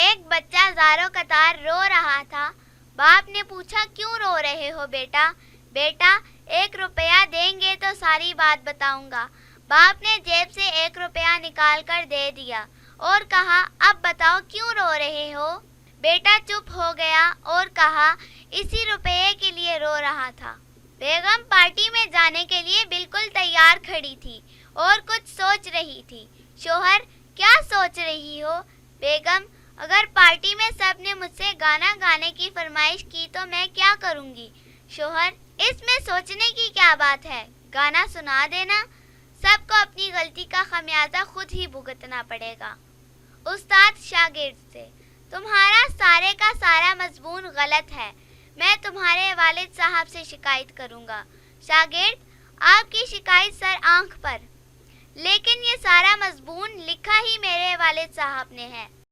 एक बच्चा ज़ारों कतार रो रहा था। बाप ने पूछा, क्यों रो रहे हो बेटा? बेटा, 1 रुपया देंगे तो सारी बात बताऊंगा। बाप ने जेब से 1 रुपया निकाल कर दे दिया और कहा, अब बताओ क्यों रो रहे हो? बेटा चुप हो गया और कहा, इसी रुपये के लिए रो रहा था। बेगम पार्टी में जाने के लिए बिल्कुल तैयार खड़ी थी और कुछ सोच रही थी। शोहर, क्या सोच रही हो? बेगम, अगर पार्टी में सब ने मुझसे गाना गाने की फरमाइश की तो मैं क्या करूंगी? शोहर, इसमें सोचने की क्या बात है, गाना सुना देना। सबको अपनी गलती का खमियाजा खुद ही भुगतना पड़ेगा। उस्ताद शागिर्द से, तुम्हारा सारे का सारा मजमून गलत है, मैं तुम्हारे वालिद साहब से शिकायत करूंगा। शागिर्द, आपकी शिकायत सर आंख पर, लेकिन ये सारा मजमून लिखा ही मेरे वालिद साहब ने है।